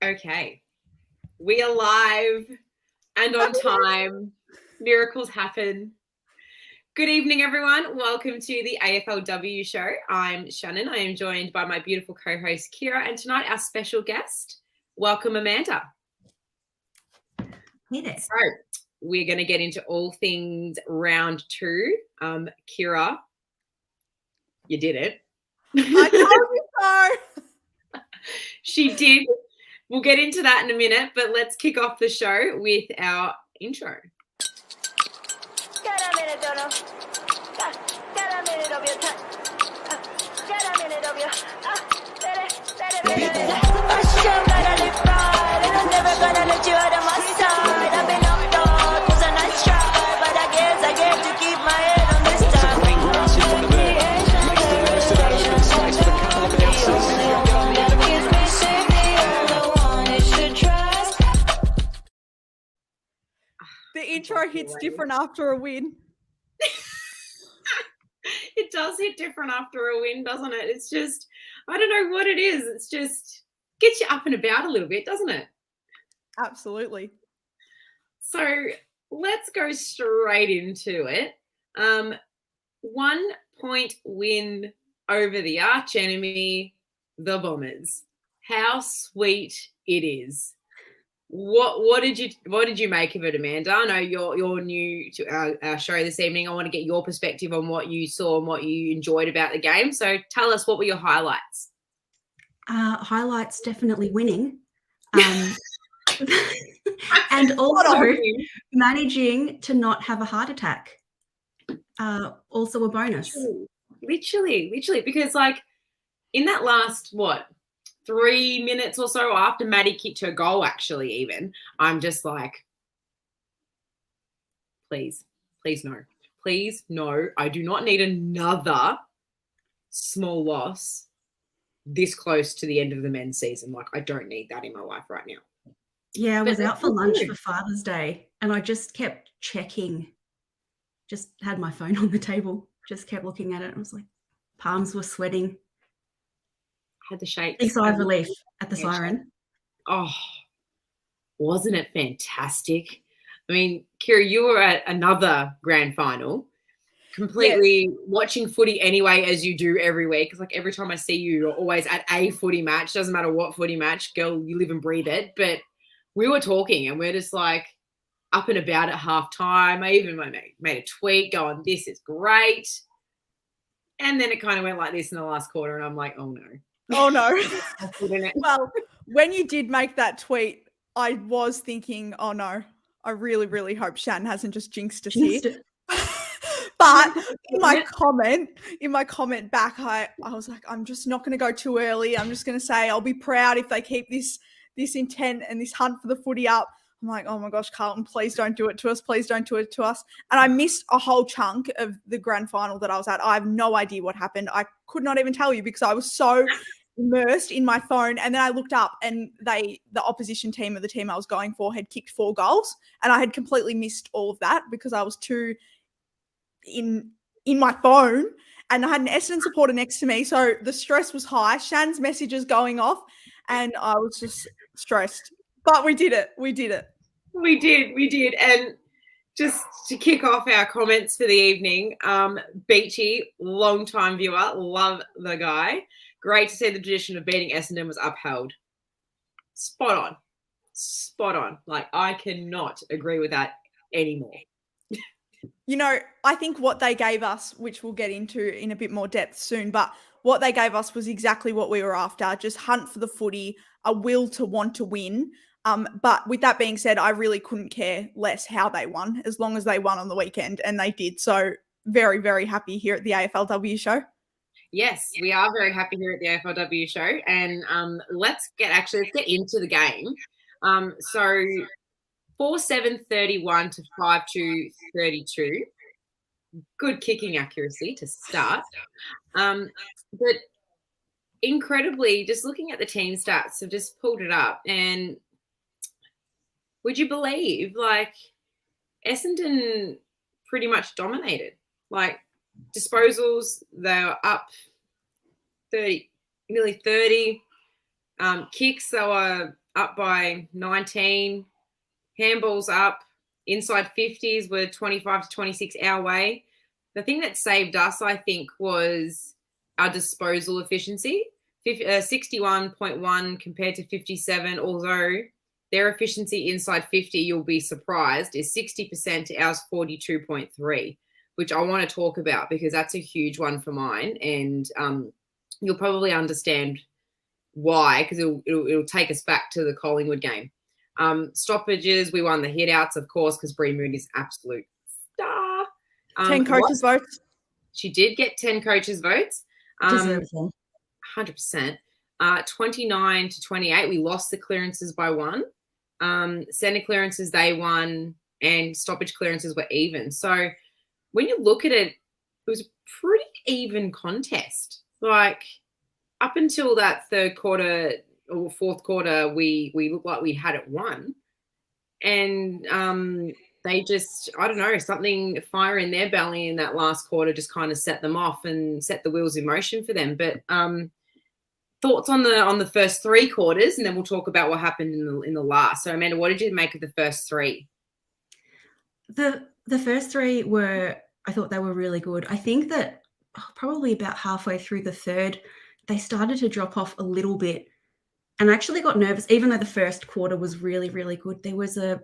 Okay. We are live and on time. Miracles happen. Good evening, everyone. Welcome to the AFLW show. I'm Shannon. I am joined by my beautiful co-host, Kira, and tonight our special guest. Welcome, Amanda. Hey there. So we're going to get into all things round two. Kira, you did it. I told you so. She did. We'll get into that in a minute, but let's kick off the show with our intro. The intro hits different after a win. It does hit different after a win, doesn't it? It's just, I don't know what it is. It's just gets you up and about a little bit, doesn't it? Absolutely. So let's go straight into it. 1 point win over the arch enemy, the Bombers. How sweet it is. What did you make of it, Amanda? I know you're new to our show this evening. I want to get your perspective on what you saw and what you enjoyed about the game. So tell us, what were your highlights? Highlights, definitely winning. And also managing to not have a heart attack. Also a bonus. Literally, because like in that last 3 minutes or so after Maddie kicked her goal, actually, even, I'm just like, please no. Please no. I do not need another small loss this close to the end of the men's season. Like, I don't need that in my life right now. Yeah, I was out for lunch for Father's Day and I just kept checking. Just had my phone on the table, just kept looking at it. I was like, palms were sweating. Had the shakes. Big sigh of relief at the siren. Oh, wasn't it fantastic? I mean, Kira, you were at another grand final, completely watching footy anyway, as you do every week. Because like every time I see you, you're always at a footy match. Doesn't matter what footy match, girl, you live and breathe it. But we were talking and we're just like up and about at halftime. I even made a tweet going, "This is great." And then it kind of went like this in the last quarter, and I'm like, "Oh no." Oh no. Well, when you did make that tweet, I was thinking, oh no, I really, really hope Shannon hasn't just jinxed us here. But in my comment back, I was like, I'm just not going to go too early. I'm just going to say I'll be proud if they keep this intent and this hunt for the footy up. I'm like, oh my gosh, Carlton, please don't do it to us. Please don't do it to us. And I missed a whole chunk of the grand final that I was at. I have no idea what happened. I could not even tell you because I was so immersed in my phone. And then I looked up and the opposition team of the team I was going for had kicked 4 goals. And I had completely missed all of that because I was too in my phone. And I had an Essendon supporter next to me. So the stress was high. Shan's messages going off. And I was just stressed. But we did it. We did. And just to kick off our comments for the evening, Beachy, long-time viewer, love the guy. Great to see the tradition of beating Essendon was upheld. Spot on. Like, I cannot agree with that anymore. You know, I think what they gave us, which we'll get into in a bit more depth soon, but what they gave us was exactly what we were after. Just hunt for the footy, a will to want to win. But with that being said, I really couldn't care less how they won, as long as they won on the weekend, and they did. So very, very happy here at the AFLW show. Yes, we are very happy here at the AFLW show. And let's get into the game. So 4-7-31 to 5-2-32. Good kicking accuracy to start. But incredibly, just looking at the team stats, I've just pulled it up, and would you believe, like, Essendon pretty much dominated. Like, disposals, they were up 30, nearly 30. Kicks, they were up by 19. Handballs up. Inside 50s were 25 to 26 our way. The thing that saved us, I think, was our disposal efficiency. 61.1 compared to 57, although their efficiency inside 50, you'll be surprised, is 60% to ours 42.3, which I want to talk about because that's a huge one for mine. And you'll probably understand why, because it'll take us back to the Collingwood game. Stoppages, we won the hit-outs, of course, because Brie Moody's absolute star. 10 coaches' votes. She did get 10 coaches' votes. Deserves them. 100%. 29 to 28, we lost the clearances by 1. Centre clearances, they won, and stoppage clearances were even. So when you look at it, it was a pretty even contest. Like, up until that third quarter or fourth quarter, we looked like we had it won. And they just, I don't know, something fire in their belly in that last quarter just kind of set them off and set the wheels in motion for them. But thoughts on the first 3 quarters, and then we'll talk about what happened in the last. So, Amanda, what did you make of the first 3? The first 3 were, I thought they were really good. I think that probably about halfway through the third, they started to drop off a little bit, and I actually got nervous. Even though the first quarter was really, really good, there was a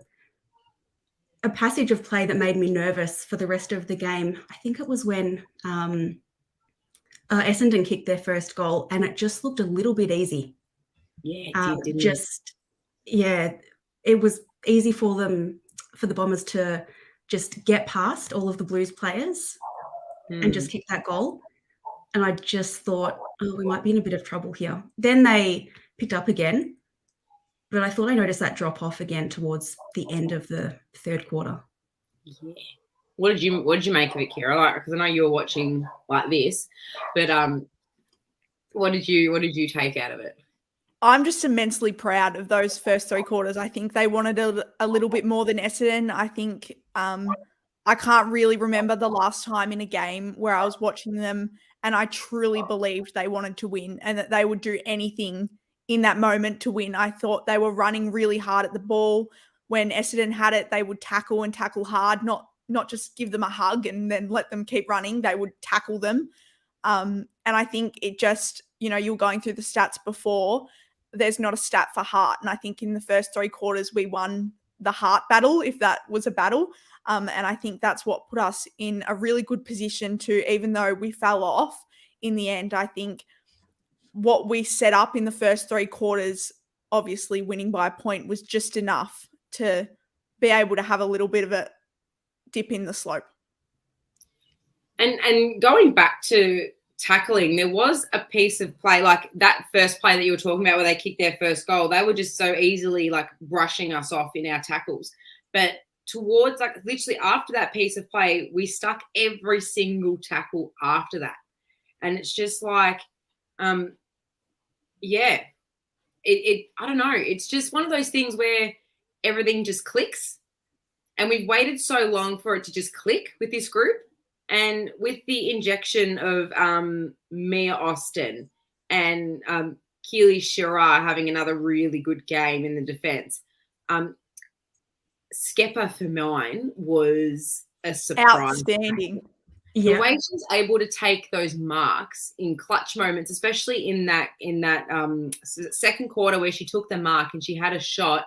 passage of play that made me nervous for the rest of the game. I think it was when Essendon kicked their first goal, and it just looked a little bit easy. Yeah, it did, didn't it? It was easy for the Bombers to just get past all of the Blues players and just kick that goal. And I just thought, oh, we might be in a bit of trouble here. Then they picked up again, but I thought I noticed that drop off again towards the end of the third quarter. Yeah. What did you make of it, Kira? Like, because I know you were watching like this, but what did you take out of it? I'm just immensely proud of those first 3 quarters. I think they wanted a little bit more than Essendon. I think I can't really remember the last time in a game where I was watching them and I truly believed they wanted to win and that they would do anything in that moment to win. I thought they were running really hard at the ball. When Essendon had it, they would tackle and tackle hard, not just give them a hug and then let them keep running. They would tackle them. And I think it just, you were going through the stats before. There's not a stat for heart. And I think in the first 3 quarters, we won the heart battle, if that was a battle. And I think that's what put us in a really good position to, even though we fell off in the end, I think what we set up in the first 3 quarters, obviously winning by a point, was just enough to be able to have a little bit of a dip in the slope. And going back to tackling, there was a piece of play, like that first play that you were talking about where they kicked their first goal. They were just so easily like brushing us off in our tackles. But towards like literally after that piece of play, we stuck every single tackle after that. And it's just like, I don't know. It's just one of those things where everything just clicks. And we've waited so long for it to just click with this group. And with the injection of Mia Austin and Keely Shearer having another really good game in the defence, Skepper for mine was a surprise. Outstanding. The way she was able to take those marks in clutch moments, especially in that second quarter where she took the mark and she had a shot,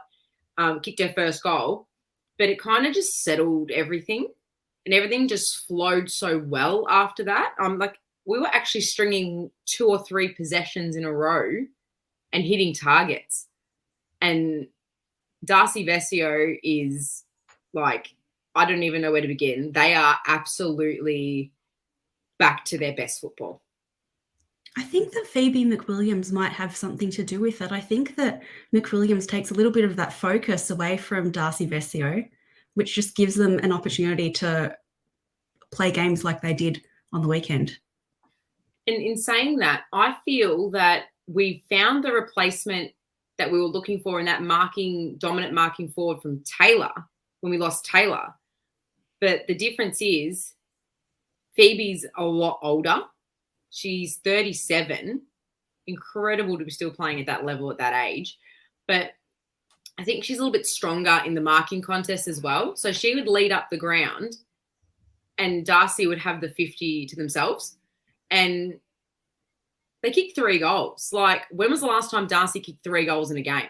kicked her first goal, but it kind of just settled everything. And everything just flowed so well after that. Like we were actually stringing 2 or 3 possessions in a row and hitting targets. And Darcy Vesio is like, I don't even know where to begin. They are absolutely back to their best football. I think that Phoebe McWilliams might have something to do with it. I think that McWilliams takes a little bit of that focus away from Darcy Vesio, which just gives them an opportunity to play games like they did on the weekend. And in saying that, I feel that we found the replacement that we were looking for in that dominant marking forward from Taylor when we lost Taylor. But the difference is Phoebe's a lot older. She's 37. Incredible to be still playing at that level at that age. But I think she's a little bit stronger in the marking contest as well. So she would lead up the ground and Darcy would have the 50 to themselves. And they kicked 3 goals. Like, when was the last time Darcy kicked 3 goals in a game?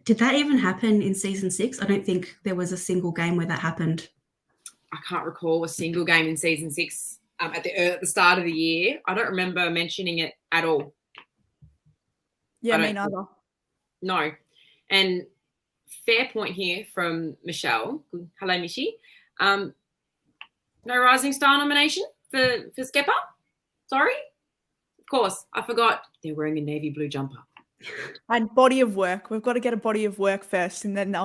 Did that even happen in season 6? I don't think there was a single game where that happened. I can't recall a single game in season 6 at the start of the year. I don't remember mentioning it at all. Yeah, me neither. No. And fair point here from Michelle. Hello, Mishi. No Rising Star nomination for Skepper? Sorry? Of course. I forgot. They're wearing a navy blue jumper. And body of work. We've got to get a body of work first, and then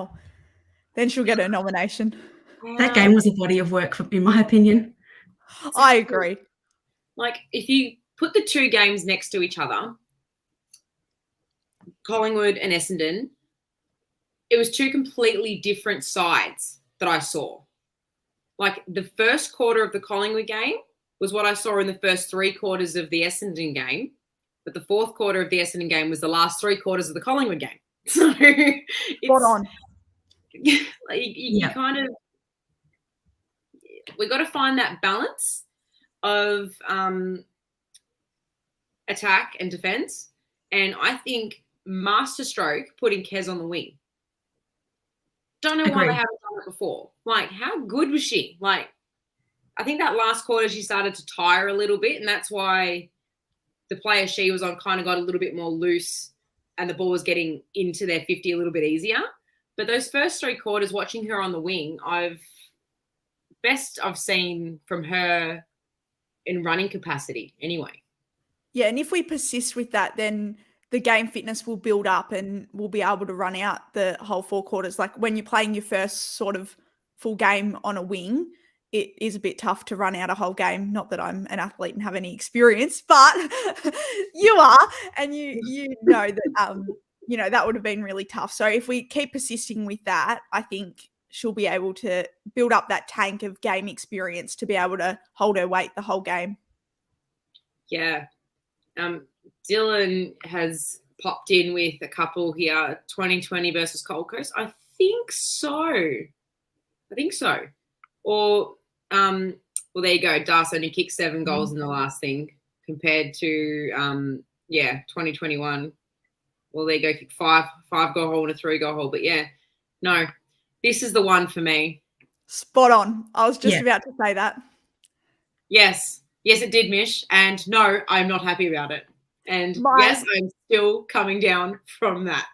she'll get a nomination. That game was a body of work, in my opinion. I agree. Like, if you put the 2 games next to each other, Collingwood and Essendon, it was 2 completely different sides that I saw. Like, the first quarter of the Collingwood game was what I saw in the first 3 quarters of the Essendon game, but the 4th quarter of the Essendon game was the last 3 quarters of the Collingwood game. So spot on. Like, you kind of, we got to find that balance of attack and defense. And I think masterstroke putting Kez on the wing. Don't know why they haven't done it before. Like, how good was she? Like, I think that last quarter she started to tire a little bit, and that's why the player she was on kind of got a little bit more loose and the ball was getting into their 50 a little bit easier. But those first 3 quarters, watching her on the wing, I've seen from her in running capacity anyway. Yeah, and if we persist with that, then the game fitness will build up and we'll be able to run out the whole 4 quarters. Like, when you're playing your first sort of full game on a wing, it is a bit tough to run out a whole game. Not that I'm an athlete and have any experience, but you are, and you know that that would have been really tough. So if we keep persisting with that, I think she'll be able to build up that tank of game experience to be able to hold her weight the whole game. Yeah. Dylan has popped in with a couple here, 2020 versus Gold Coast. I think so. Or, well, there you go. Darcy only kicked 7 goals in the last thing compared to, 2021. Well, there you go. Kick 5-goal hole and a 3-goal hole. But yeah, no, this is the one for me. Spot on. I was just about to say that. Yes, it did, Mish. And no, I'm not happy about it. And yes, I'm still coming down from that.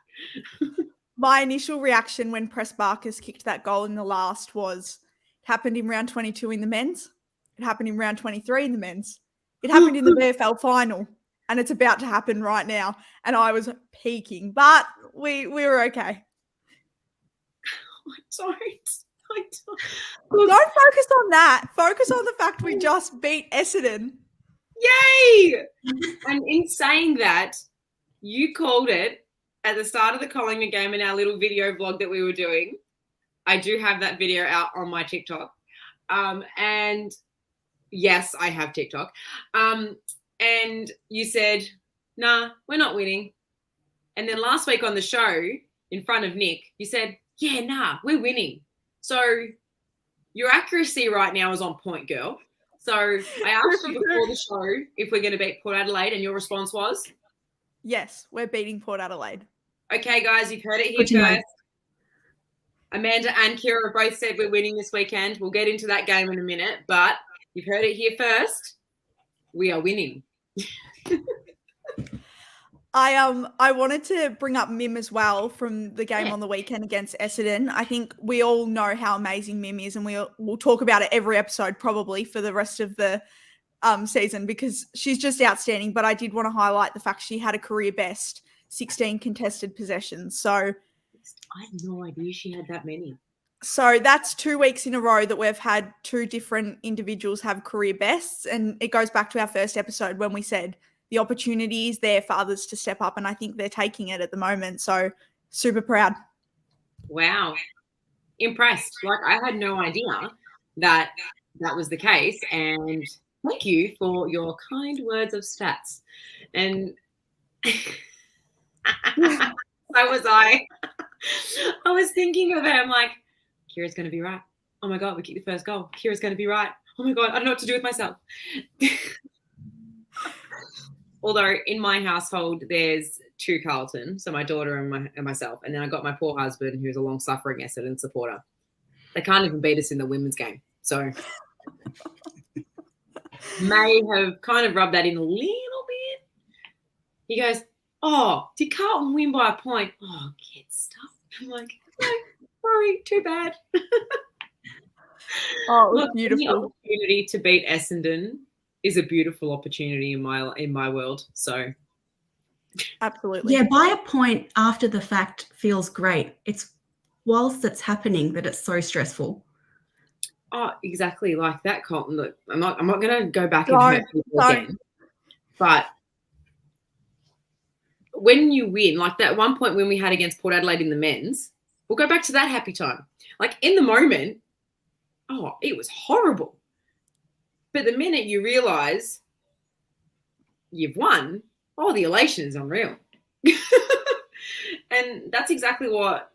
My initial reaction when Press Barkers kicked that goal in the last was, it happened in round 22 in the men's. It happened in round 23 in the men's. It happened in the VFL final. And it's about to happen right now. And I was peaking. But we were okay. Don't focus on that. Focus on the fact we just beat Essendon. Yay! And in saying that, you called it at the start of the Collingwood game in our little video vlog that we were doing. I do have that video out on my TikTok. And yes, I have TikTok. And you said, nah, we're not winning. And then last week on the show, in front of Nick, you said, yeah, nah, we're winning. So your accuracy right now is on point, girl. So I asked you before the show if we're going to beat Port Adelaide, and your response was? Yes, we're beating Port Adelaide. Okay, guys, you've heard it here first. Amanda and Kira both said we're winning this weekend. We'll get into that game in a minute, but you've heard it here first. We are winning. I wanted to bring up Mim as well from the game on the weekend against Essendon. I think we all know how amazing Mim is, and we'll talk about it every episode probably for the rest of the season because she's just outstanding. But I did want to highlight the fact she had a career best 16 contested possessions. So I had no idea she had that many. So that's 2 weeks in a row that we've had 2 different individuals have career bests. And it goes back to our first episode when we said the opportunity is there for others to step up. And I think they're taking it at the moment. So super proud. Wow. Impressed. Like, I had no idea that was the case. And thank you for your kind words of stats. And So was I. I was thinking of it. I'm like, Kira's going to be right. Oh my God, we kicked the first goal. Kira's going to be right. Oh my God, I don't know what to do with myself. Although in my household, there's 2 Carlton, so my daughter and myself. And then I got my poor husband, who's a long-suffering Essendon supporter. They can't even beat us in the women's game. So may have kind of rubbed that in a little bit. He goes, oh, did Carlton win by a point? Oh, kid stuff. I'm like, no, sorry, too bad. Oh, it was beautiful. The opportunity to beat Essendon is a beautiful opportunity in my world. So absolutely. Yeah, by a point after the fact feels great. It's whilst it's happening that it's so stressful. Oh, exactly like that, Colton. Look, I'm not going to go back and hurt people again. But when you win, like that one point when we had against Port Adelaide in the men's, we'll go back to that happy time. Like in the moment, oh, it was horrible. But the minute you realise you've won, oh, the elation is unreal. And that's exactly what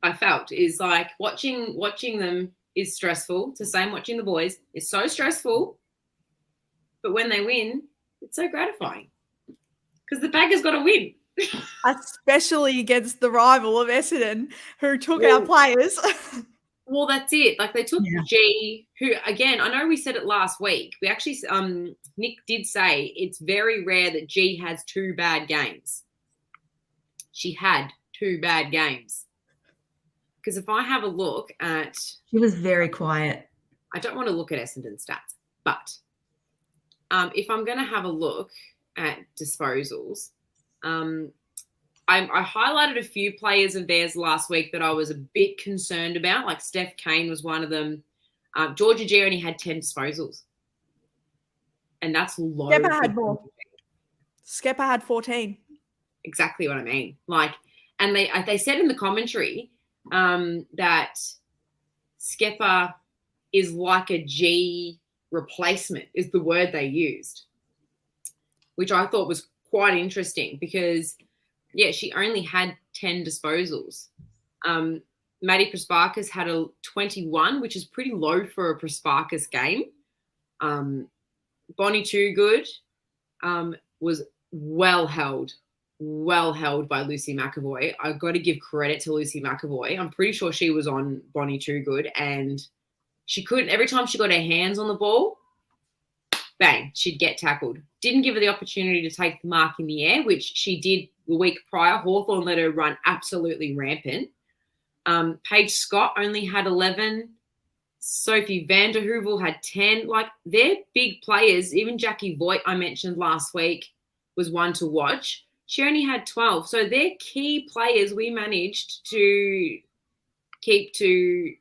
I felt, is like watching them is stressful. It's the same watching the boys. It's so stressful. But when they win, it's so gratifying. Because the Packers got to win. Especially against the rival of Essendon, who took our players. Well, that's it. Like they took G, who, again, I know we said it last week. We actually, Nick did say it's very rare that G has 2 bad games. She had 2 bad games. Because if I have a look at... She was very quiet. I don't want to look at Essendon stats, but if I'm going to have a look at disposals, I highlighted a few players of theirs last week that I was a bit concerned about. Like Steph Kane was one of them. Georgia G only had 10 disposals. And that's low. Skepper had more. Skepper had 14. Exactly what I mean. Like, and they said in the commentary that Skepper is like a G replacement, is the word they used, which I thought was quite interesting because, yeah, she only had 10 disposals. Maddie Prasparkas had a 21, which is pretty low for a Prasparkas game. Bonnie Toogood was well held by Lucy McAvoy. I've got to give credit to Lucy McAvoy. I'm pretty sure she was on Bonnie Toogood, and she couldn't, every time she got her hands on the ball, bang, she'd get tackled. Didn't give her the opportunity to take the mark in the air, which she did the week prior. Hawthorn let her run absolutely rampant. Paige Scott only had 11. Sophie Vanderhoovel had 10. Like, they're big players. Even Jackie Voigt, I mentioned last week, was one to watch. She only had 12. So they're key players we managed to keep to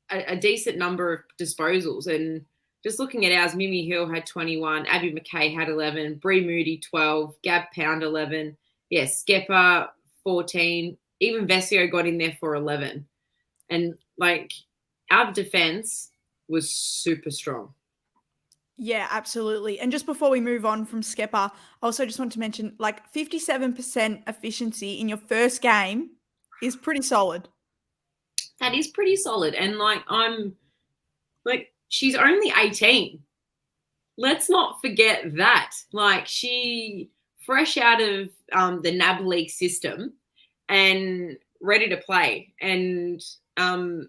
a decent number of disposals. And just looking at ours, Mimi Hill had 21, Abby McKay had 11, Brie Moody 12, Gab Pound 11, Skepper 14, even Vesio got in there for 11. And, like, our defense was super strong. Yeah, absolutely. And just before we move on from Skepper, I also just want to mention, like, 57% efficiency in your first game is pretty solid. That is pretty solid. And, she's only 18. Let's not forget that. Like, she fresh out of the NAB League system and ready to play. And I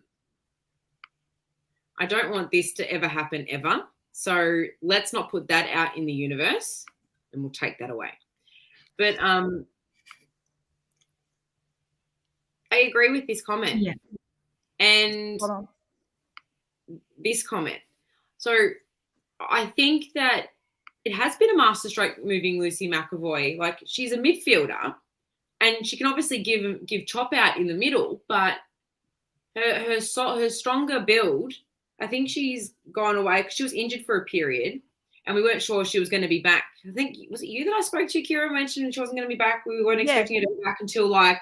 don't want this to ever happen ever. So let's not put that out in the universe, and we'll take that away. But I agree with this comment. Yeah. And this comment. So I think that it has been a masterstroke moving Lucy McAvoy. Like, she's a midfielder, and she can obviously give chop out in the middle, but her stronger build, I think she's gone away because she was injured for a period, and we weren't sure she was going to be back. I think, was it you that I spoke to, Kira, mentioned she wasn't going to be back? We weren't expecting her to be back until like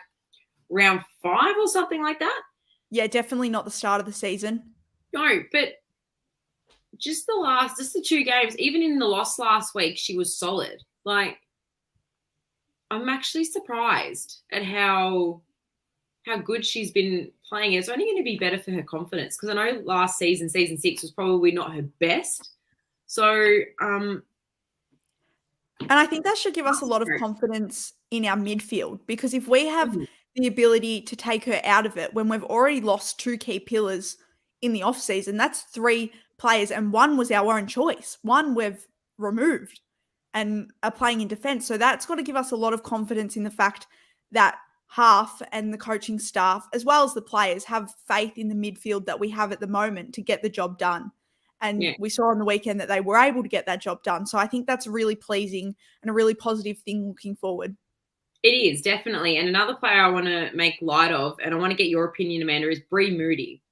round 5 or something like that. Yeah, definitely not the start of the season. No, but just the 2 games, even in the loss last week, she was solid. Like, I'm actually surprised at how good she's been playing. It's only going to be better for her confidence, because I know last season, season 6, was probably not her best. So, and I think that should give us a lot of confidence in our midfield, because if we have the ability to take her out of it when we've already lost 2 key pillars in the off season, that's 3 players, and one was our own choice. One we've removed and are playing in defence. So that's got to give us a lot of confidence in the fact that half and the coaching staff, as well as the players, have faith in the midfield that we have at the moment to get the job done. And we saw on the weekend that they were able to get that job done. So I think that's really pleasing and a really positive thing looking forward. It is, definitely. And another player I want to make light of, and I want to get your opinion, Amanda, is Brie Moody.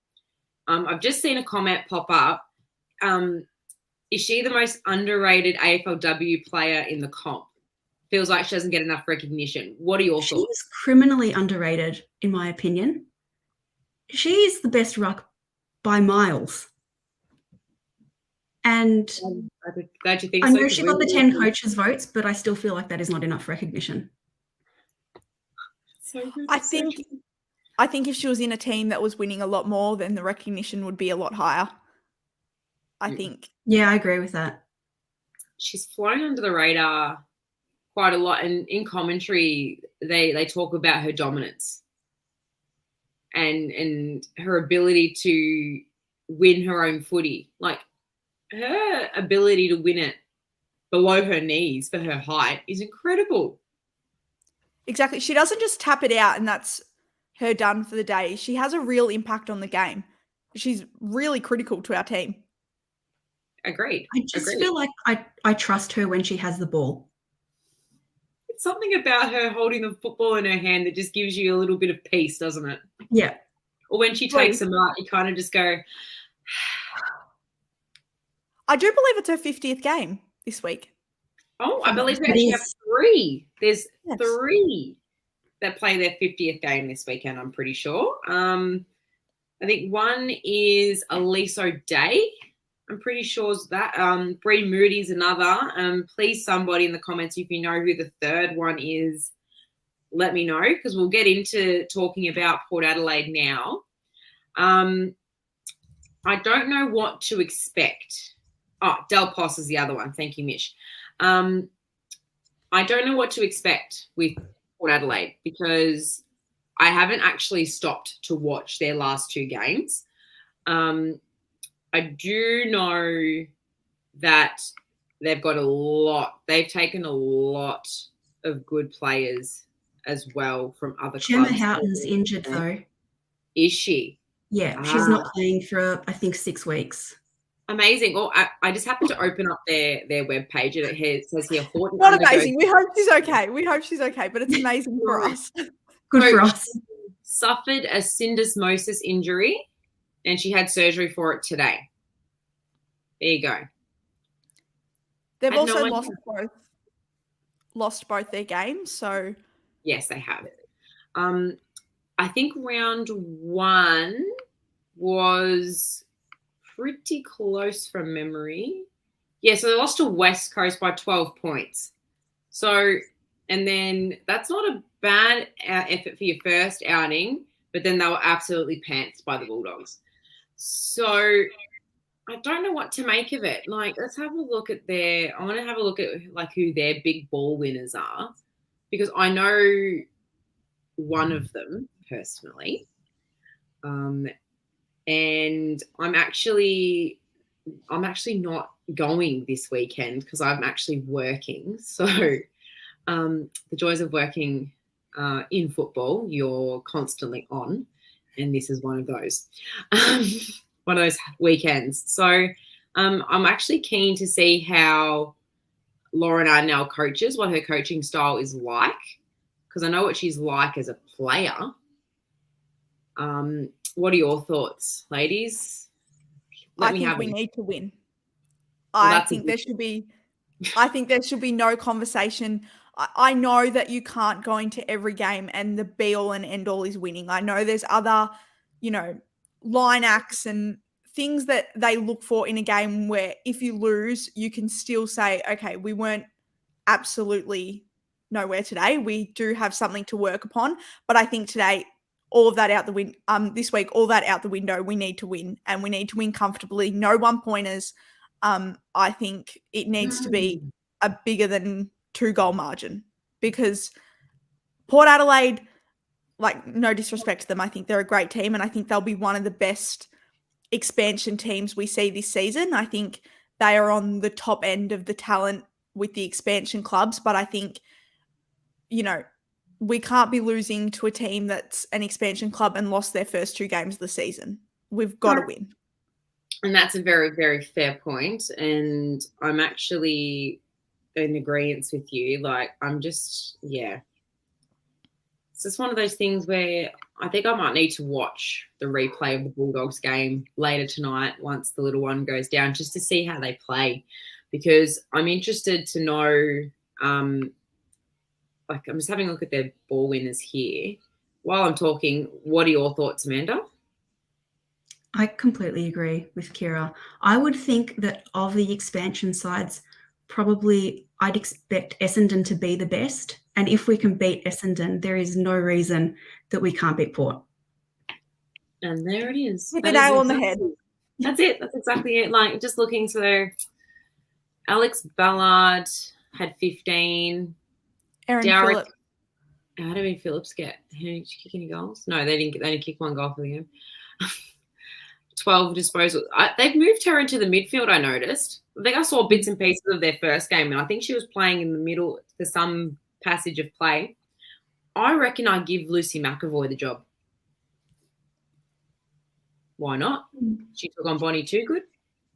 I've just seen a comment pop up. Is she the most underrated AFLW player in the comp? Feels like she doesn't get enough recognition. What are your thoughts? She's criminally underrated, in my opinion. She's the best ruck by miles. And I'm glad you think I so. know she got the 10 coaches' votes, but I still feel like that is not enough recognition. So good. I think if she was in a team that was winning a lot more, then the recognition would be a lot higher. I think. Yeah, I agree with that. She's flown under the radar quite a lot, and in commentary they talk about her dominance and her ability to win her own footy. Like, her ability to win it below her knees for her height is incredible. Exactly. She doesn't just tap it out and that's her done for the day. She has a real impact on the game. She's really critical to our team. Agreed. I just feel like I trust her when she has the ball. It's something about her holding the football in her hand that just gives you a little bit of peace, doesn't it? Yeah. Or when she takes them out, you kind of just go... I do believe it's her 50th game this week. Oh, I believe we actually have 3. There's 3 that play their 50th game this weekend, I'm pretty sure. I think one is Elise O'Day. I'm pretty sure that. Brie Moody's another. Please, somebody in the comments, if you know who the third one is, let me know, because we'll get into talking about Port Adelaide now. I don't know what to expect. Oh, Del Pos is the other one. Thank you, Mish. I don't know what to expect with Port Adelaide, because I haven't actually stopped to watch their last 2 games. I do know that they've got a lot. They've taken a lot of good players as well from other clubs. Gemma Houghton's injured, though. Is she? Yeah, she's not playing for, I think, 6 weeks. Amazing. Oh, I just happened to open up their webpage, and it says here, Horton. Not amazing. We hope she's okay. But it's amazing for us. Good for us. Suffered a syndesmosis injury, and she had surgery for it today. There you go. They've also lost both their games, so yes, they have. I think round 1 was pretty close from memory. Yeah, so they lost to West Coast by 12 points. So, and then that's not a bad effort for your first outing, but then they were absolutely pantsed by the Bulldogs. So I don't know what to make of it. Like, let's have a look at I want to have a look at like who their big ball winners are, because I know one of them personally. And I'm actually not going this weekend because I'm actually working. So the joys of working in football, you're constantly on, and this is one of those weekends. So I'm actually keen to see how Lauren Arnell coaches, what her coaching style is like, because I know what she's like as a player. What are your thoughts, ladies? I think we need to win. I think there should be no conversation. I know that you can't go into every game and the be all and end all is winning. I know there's other, line acts and things that they look for in a game where if you lose, you can still say, okay, we weren't absolutely, nowhere today. We do have something to work upon, but I think today, all of that out the window. This week, all that out the window. We need to win, and we need to win comfortably. No 1-pointers. I think it needs to be a bigger than 2-goal margin, because Port Adelaide, like, no disrespect to them, I think they're a great team, and I think they'll be one of the best expansion teams we see this season. I think they are on the top end of the talent with the expansion clubs, but I think, we can't be losing to a team that's an expansion club and lost their first 2 games of the season. We've got to win. And that's a very, very fair point. And I'm actually in agreement with you. Like, it's just one of those things where I think I might need to watch the replay of the Bulldogs game later tonight once the little one goes down, just to see how they play, because I'm interested to know, I'm just having a look at their ball winners here. While I'm talking, what are your thoughts, Amanda? I completely agree with Kira. I would think that of the expansion sides, probably I'd expect Essendon to be the best. And if we can beat Essendon, there is no reason that we can't beat Port. And there it is. Hit the nail on the head. That's it. That's exactly it. Like, just looking, so Alex Ballard had 15. Aaron Phillips. How did Phillips get? Did he kick any goals? No, they didn't. They only kicked 1 goal for the game. 12 disposals. They've moved her into the midfield, I noticed. I think I saw bits and pieces of their first game, and I think she was playing in the middle for some passage of play. I reckon I'd give Lucy McAvoy the job. Why not? She took on Bonnie too good.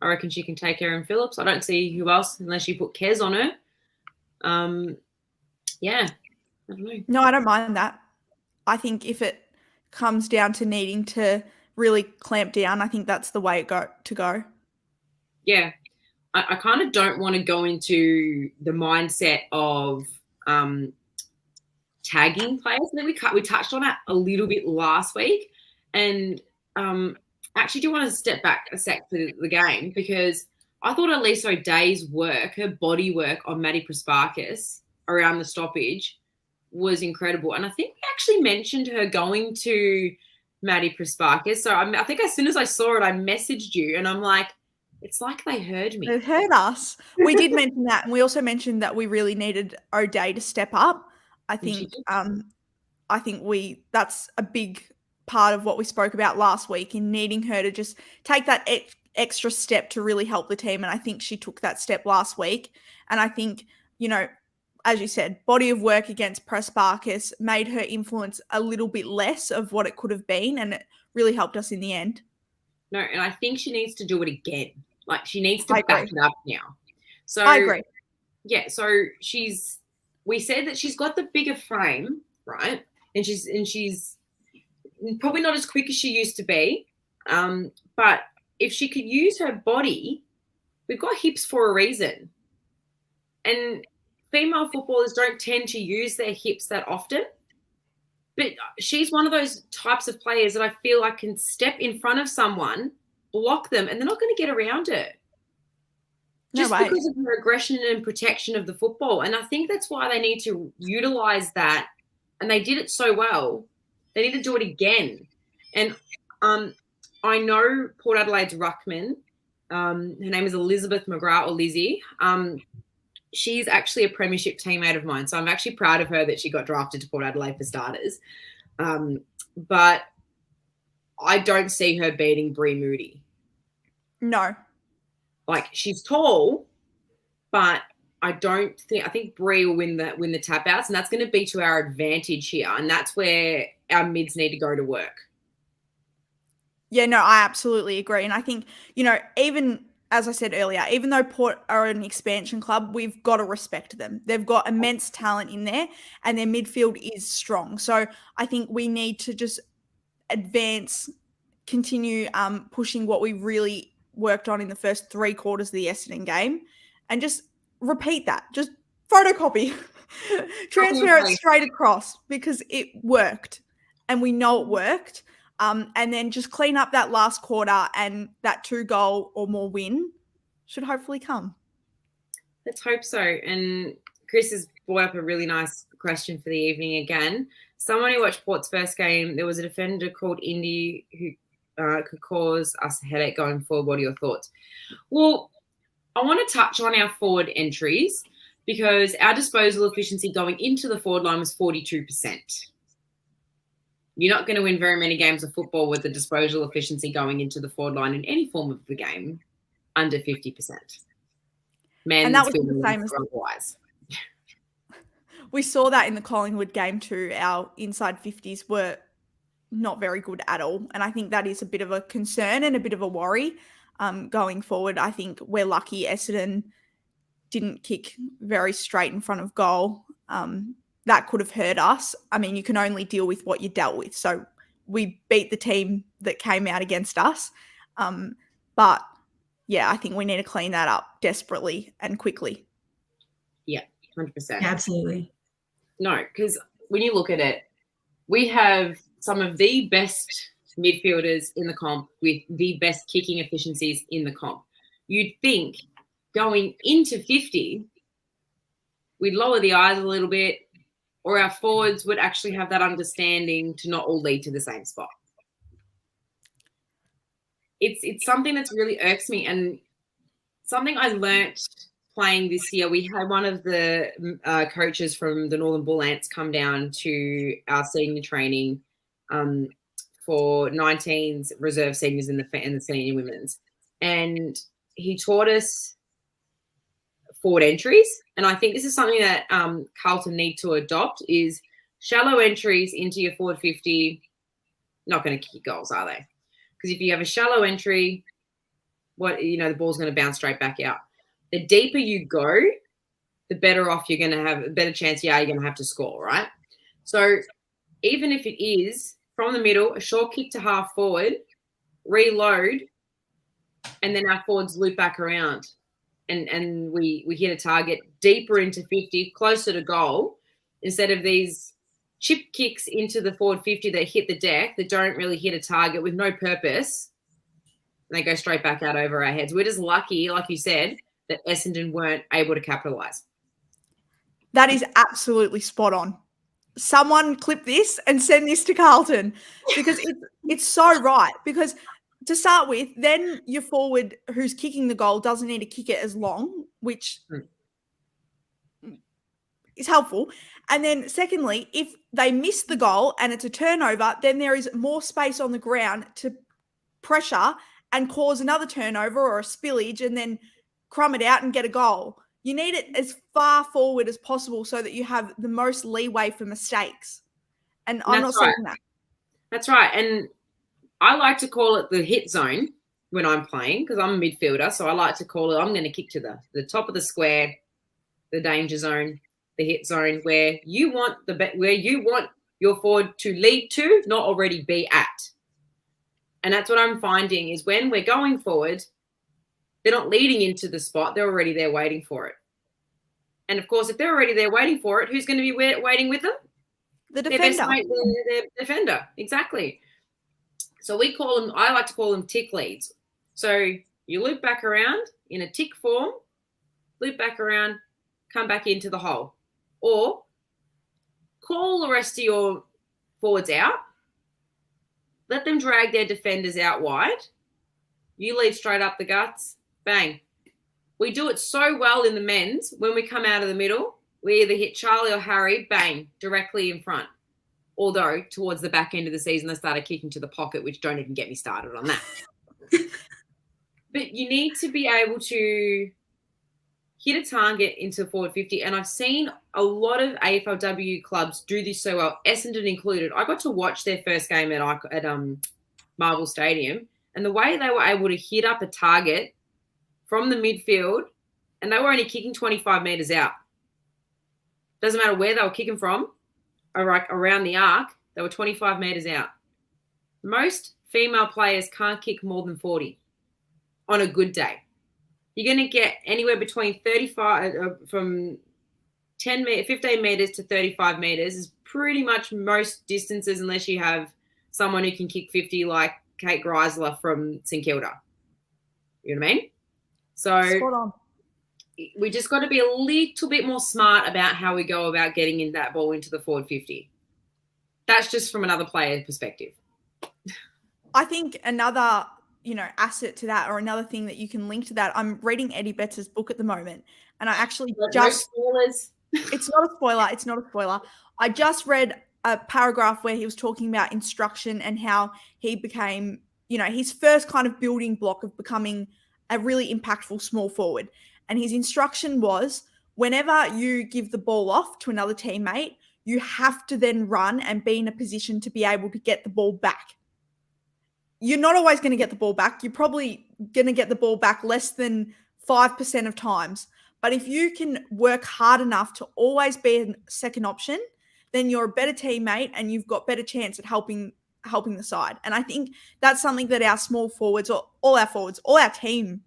I reckon she can take Aaron Phillips. I don't see who else unless you put Kez on her. Yeah, I don't know. No, I don't mind that. I think if it comes down to needing to really clamp down, I think that's the way to go. Yeah. I kind of don't want to go into the mindset of tagging players. I think we touched on that a little bit last week. And actually do want to step back a sec for the game, because I thought Elise O'Day's work, her body work on Maddie Prasparkas around the stoppage was incredible. And I think we actually mentioned her going to Maddie Prasparkas. So I think as soon as I saw it, I messaged you and I'm like, it's like they heard me. They heard us. We did mention that. And we also mentioned that we really needed O'Day to step up. I think that's a big part of what we spoke about last week, in needing her to just take that extra step to really help the team. And I think she took that step last week. And I think, as you said, body of work against Prasparkas made her influence a little bit less of what it could have been, and it really helped us in the end. No, and I think she needs to do it again. Like, she needs to back it up now. So I agree. Yeah, so we said that she's got the bigger frame, right? And she's probably not as quick as she used to be. But if she could use her body, we've got hips for a reason. And female footballers don't tend to use their hips that often. But she's one of those types of players that I feel like can step in front of someone, block them, and they're not going to get around her. Just because of her aggression and protection of the football. And I think that's why they need to utilise that. And they did it so well. They need to do it again. And I know Port Adelaide's ruckman. Her name is Elizabeth McGrath, or Lizzie. She's actually a premiership teammate of mine. So I'm actually proud of her that she got drafted to Port Adelaide for starters. But I don't see her beating Brie Moody. No. Like, she's tall, but I think Brie will win the tap outs, and that's going to be to our advantage here. And that's where our mids need to go to work. Yeah, no, I absolutely agree. And I think, even as I said earlier, even though Port are an expansion club, we've got to respect them. They've got immense talent in there, and their midfield is strong. So I think we need to just continue pushing what we really worked on in the first 3 quarters of the Essendon game, and just repeat that. Just photocopy, transfer it straight across, because it worked, and we know it worked. And then just clean up that last quarter, and that 2-goal or more win should hopefully come. Let's hope so. And Chris has brought up a really nice question for the evening again. Someone who watched Port's first game, there was a defender called Indy who could cause us a headache going forward. What are your thoughts? Well, I want to touch on our forward entries because our disposal efficiency going into the forward line was 42%. You're not going to win very many games of football with the disposal efficiency going into the forward line in any form of the game under 50%. And that was the same as otherwise. We saw that in the Collingwood game too. Our inside 50s were not very good at all. And I think that is a bit of a concern and a bit of a worry going forward. I think we're lucky Essendon didn't kick very straight in front of goal. That could have hurt us. I mean, you can only deal with what you dealt with. So we beat the team that came out against us. But yeah, I think we need to clean that up desperately and quickly. Yeah, 100%. Yeah, absolutely. No, because when you look at it, we have some of the best midfielders in the comp with the best kicking efficiencies in the comp. You'd think going into 50, we'd lower the eyes a little bit, or our forwards would actually have that understanding to not all lead to the same spot. It's something that's really irks me, and something I learnt playing this year. We had one of the coaches from the Northern Bull Ants come down to our senior training for 19s reserve seniors and the senior women's, and he taught us forward entries. And I think this is something that Carlton need to adopt is shallow entries into your forward 50. Not going to kick goals, are they? Because if you have a shallow entry, the ball's going to bounce straight back out. The deeper you go, the better off you're going to have, a better chance you're going to have to score, right? So even if it is from the middle, a short kick to half forward, reload, and then our forwards loop back around and we hit a target deeper into 50, closer to goal, instead of these chip kicks into the forward 50 that hit the deck that don't really hit a target with no purpose. And they go straight back out over our heads. We're just lucky, like you said, that Essendon weren't able to capitalise. That is absolutely spot on. Someone clip this and send this to Carlton because it's so right. Because to start with, then your forward who's kicking the goal doesn't need to kick it as long, which is helpful. And then secondly, if they miss the goal and it's a turnover, then there is more space on the ground to pressure and cause another turnover or a spillage and then crumb it out and get a goal. You need it as far forward as possible so that you have the most leeway for mistakes. And I'm not saying that. That's right. And I like to call it the hit zone when I'm playing because I'm a midfielder. So I like to call it, I'm going to kick to the top of the square, the danger zone, the hit zone, where you want your forward to lead to, not already be at. And that's what I'm finding is when we're going forward, they're not leading into the spot. They're already there waiting for it. And, of course, if they're already there waiting for it, who's going to be waiting with them? The defender. Their defender, exactly. So I like to call them tick leads. So you loop back around in a tick form, loop back around, come back into the hole. Or call the rest of your forwards out, let them drag their defenders out wide. You lead straight up the guts, bang. We do it so well in the men's when we come out of the middle. We either hit Charlie or Harry, bang, directly in front. Although towards the back end of the season, they started kicking to the pocket, which don't even get me started on that. But you need to be able to hit a target into forward 50. And I've seen a lot of AFLW clubs do this so well, Essendon included. I got to watch their first game at Marvel Stadium, and the way they were able to hit up a target from the midfield, and they were only kicking 25 metres out. Doesn't matter where they were kicking from, around the arc, they were 25 metres out. Most female players can't kick more than 40 on a good day. You're going to get anywhere between 35 from 15 metres to 35 metres is pretty much most distances unless you have someone who can kick 50 like Kate Greisler from St Kilda. You know what I mean? So spot on. we just got to be a little bit more smart about how we go about getting in that ball into the forward 50. That's just from another player's perspective. I think another, asset to that, or another thing that you can link to that. I'm reading Eddie Betts' book at the moment, and I actually no spoilers. It's not a spoiler. It's not a spoiler. I just read a paragraph where he was talking about instruction and how he became, his first kind of building block of becoming a really impactful small forward. And his instruction was, whenever you give the ball off to another teammate, you have to then run and be in a position to be able to get the ball back. You're not always going to get the ball back. You're probably going to get the ball back less than 5% of times. But if you can work hard enough to always be a second option, then you're a better teammate and you've got better chance at helping the side. And I think that's something that our small forwards, or all our team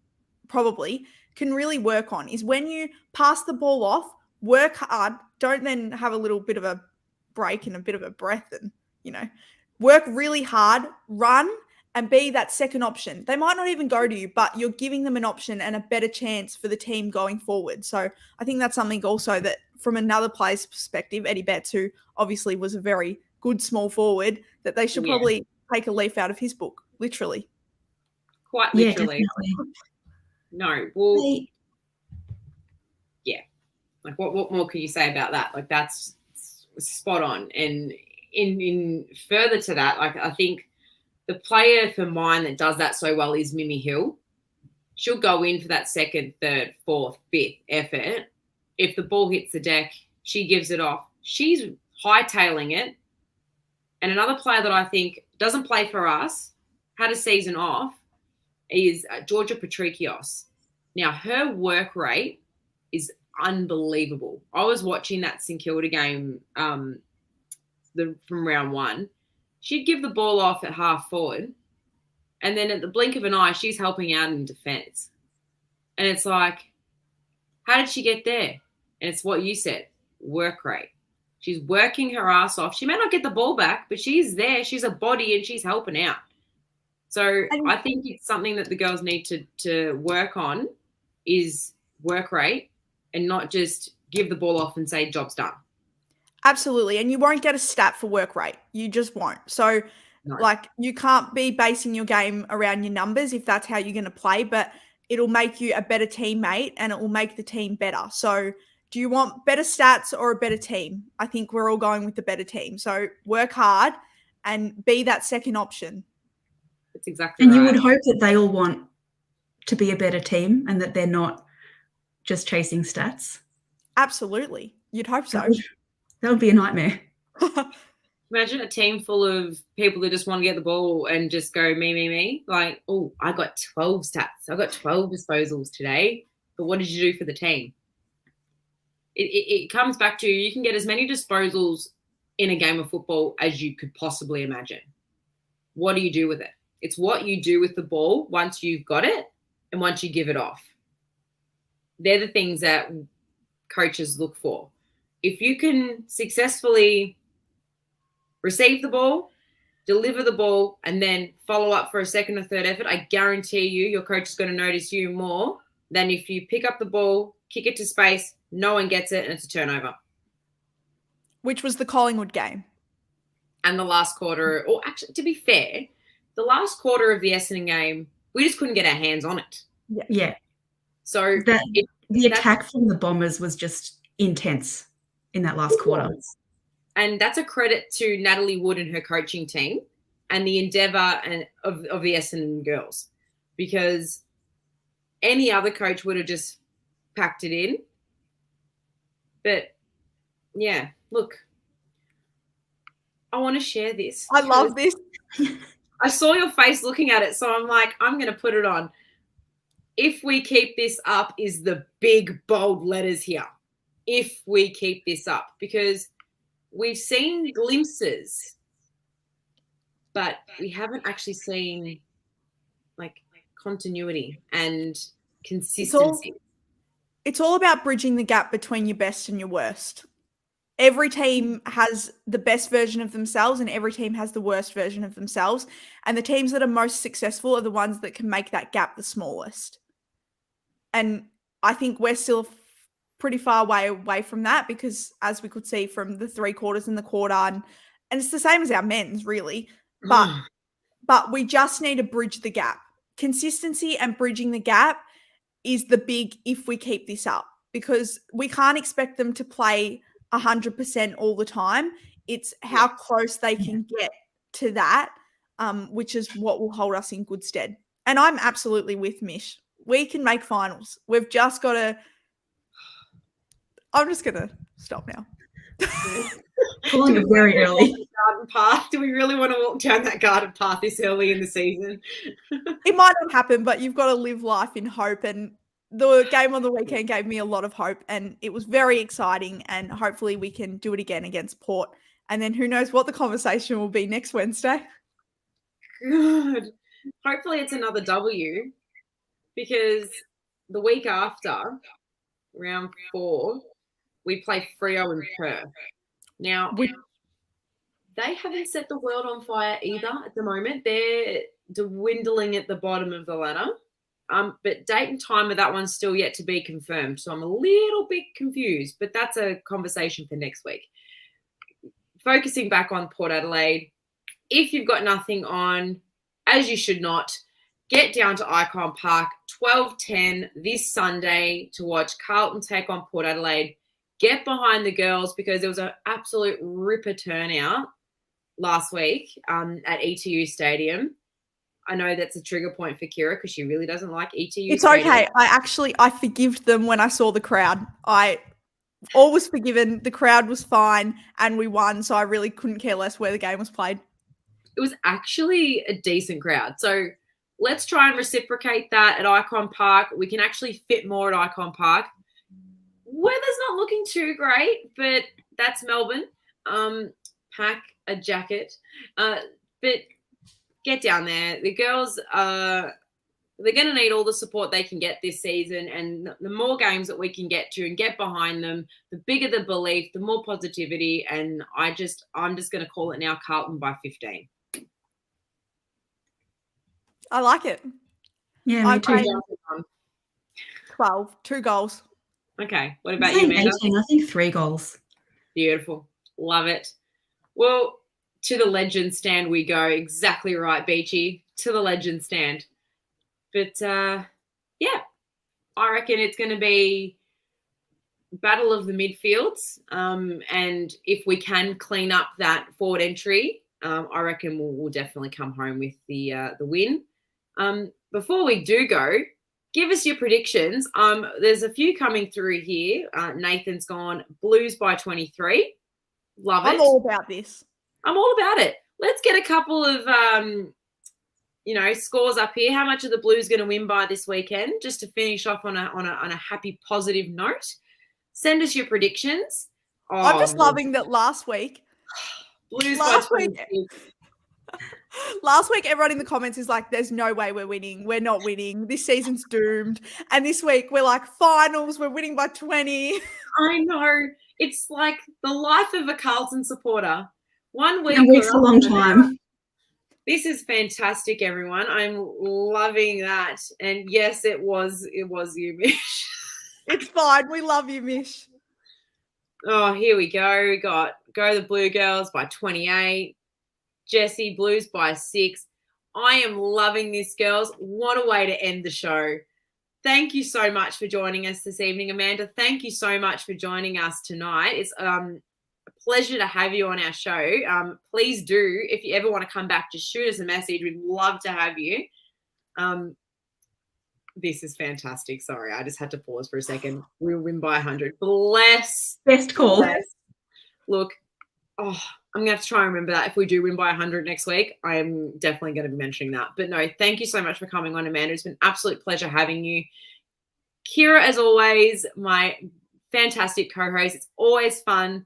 probably can really work on, is when you pass the ball off, work hard, don't then have a little bit of a break and a bit of a breath and, work really hard, run, and be that second option. They might not even go to you, but you're giving them an option and a better chance for the team going forward. So I think that's something also that, from another player's perspective, Eddie Betts, who obviously was a very good small forward, that they should probably take a leaf out of his book, literally. Quite literally. Yeah, no, well, yeah. Like, what more can you say about that? Like, that's spot on. And in further to that, like, I think the player for mine that does that so well is Mimi Hill. She'll go in for that second, third, fourth, fifth effort. If the ball hits the deck, she gives it off. She's hightailing it. And another player that I think doesn't play for us, had a season off, is Georgia Patrikios. Now, her work rate is unbelievable. I was watching that St Kilda game from round one. She'd give the ball off at half forward, and then at the blink of an eye, she's helping out in defence. And it's like, how did she get there? And it's what you said, work rate. She's working her ass off. She may not get the ball back, but she's there. She's a body and she's helping out. So I think it's something that the girls need to work on, is work rate, and not just give the ball off and say job's done. Absolutely. And you won't get a stat for work rate. You just won't. So, you can't be basing your game around your numbers if that's how you're going to play, but it'll make you a better teammate and it will make the team better. So, do you want better stats or a better team? I think we're all going with the better team. So, work hard and be that second option. That's exactly right. And you would hope that they all want to be a better team and that they're not just chasing stats. Absolutely. You'd hope so. That would be a nightmare. Imagine a team full of people that just want to get the ball and just go me. Like, oh, I got 12 stats. I got 12 disposals today. But what did you do for the team? It comes back to, you can get as many disposals in a game of football as you could possibly imagine. What do you do with it? It's what you do with the ball once you've got it and once you give it off. They're the things that coaches look for. If you can successfully receive the ball, deliver the ball, and then follow up for a second or third effort, I guarantee you your coach is going to notice you more than if you pick up the ball, kick it to space, no one gets it, and it's a turnover. Which was the Collingwood game. And the last quarter, or actually, to be fair, the last quarter of the Essendon game, we just couldn't get our hands on it. Yeah. So the attack from the Bombers was just intense in that last quarter. And that's a credit to Natalie Wood and her coaching team and the endeavour of the Essendon girls, because any other coach would have just packed it in. But, yeah, look, I want to share this. I love this. I saw your face looking at it, so I'm like, I'm going to put it on. If we keep this up is the big, bold letters here. If we keep this up, because we've seen glimpses, but we haven't actually seen like continuity and consistency. It's all about bridging the gap between your best and your worst. Every team has the best version of themselves and every team has the worst version of themselves. And the teams that are most successful are the ones that can make that gap the smallest. And I think we're still pretty far away from that because, as we could see from the 3 quarters and the quarter, and it's the same as our men's, really. But we just need to bridge the gap. Consistency and bridging the gap is the big if we keep this up, because we can't expect them to play 100% all the time. It's how close they can get to that, which is what will hold us in good stead. And I'm absolutely with Mish. We can make finals. We've just got to – I'm just going to stop now. Calling it very early. Garden path. Do we really want to walk down that garden path this early in the season? It might not happen, but you've got to live life in hope. And the game on the weekend gave me a lot of hope, and it was very exciting. And hopefully we can do it again against Port. And then who knows what the conversation will be next Wednesday. Good. Hopefully it's another W, because the week after, round 4, we play Freo and Perth. Now, they haven't set the world on fire either at the moment. They're dwindling at the bottom of the ladder. But date and time of that one's still yet to be confirmed. So I'm a little bit confused, but that's a conversation for next week. Focusing back on Port Adelaide, if you've got nothing on, as you should not, get down to Icon Park, 12:10 this Sunday to watch Carlton take on Port Adelaide. Get behind the girls, because there was an absolute ripper turnout last week at ETU Stadium. I know that's a trigger point for Kira because she really doesn't like ETU It's Stadium. okay. I forgived them when I saw the crowd. All was forgiven. The crowd was fine and we won, so I really couldn't care less where the game was played. It was actually a decent crowd. So let's try and reciprocate that at Icon Park. We can actually fit more at Icon Park. Weather's not looking too great, but that's Melbourne. Pack a jacket. But get down there. The girls they're going to need all the support they can get this season, and the more games that we can get to and get behind them, the bigger the belief, the more positivity, and I'm just going to call it now, Carlton by 15. I like it. Yeah, me too. 12, 2 goals. Okay, what about you, Amanda? 18, I think 3 goals. Beautiful. Love it. Well, to the legend stand we go. Exactly right, Beachy. To the legend stand. But, yeah, I reckon it's going to be battle of the midfields. And if we can clean up that forward entry, I reckon we'll definitely come home with the win. Before we do go, give us your predictions. There's a few coming through here. Nathan's gone Blues by 23. Love it. I'm all about this. I'm all about it. Let's get a couple of, scores up here. How much are the Blues going to win by this weekend? Just to finish off on a happy, positive note. Send us your predictions. I'm just loving that last week. Blues by 26. Last week, everyone in the comments is like, there's no way we're winning. We're not winning. This season's doomed. And this week, we're like, finals, we're winning by 20. I know. It's like the life of a Carlton supporter. 1 week. A week's a long time. This is fantastic, everyone. I'm loving that. And yes, it was you, Mish. It's fine. We love you, Mish. Oh, here we go. We got Go the Blue Girls by 28. Jessie, Blues by 6. I am loving this, girls. What a way to end the show. Thank you so much for joining us this evening, Amanda. Thank you so much for joining us tonight. It's a pleasure to have you on our show. Please do, if you ever want to come back, just shoot us a message. We'd love to have you. This is fantastic. Sorry, I just had to pause for a second. We'll win by 100. Bless. Best call. Bless. Look, I'm going to have to try and remember that. If we do win by 100 next week, I am definitely going to be mentioning that. But no, thank you so much for coming on, Amanda. It's been an absolute pleasure having you. Kira, as always, my fantastic co-host. It's always fun.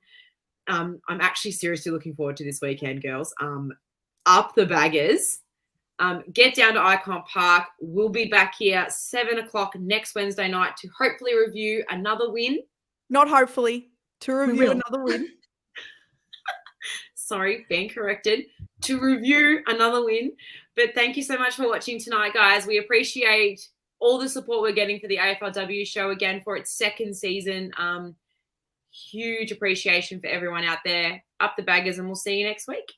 I'm actually seriously looking forward to this weekend, girls. Up the baggers. Get down to Icon Park. We'll be back here 7 o'clock next Wednesday night to hopefully review another win. Not hopefully, to review another win. Sorry, being corrected. To review another win. But thank you so much for watching tonight, guys. We appreciate all the support we're getting for the AFLW show again for its second season. Huge appreciation for everyone out there. Up the baggers, and we'll see you next week.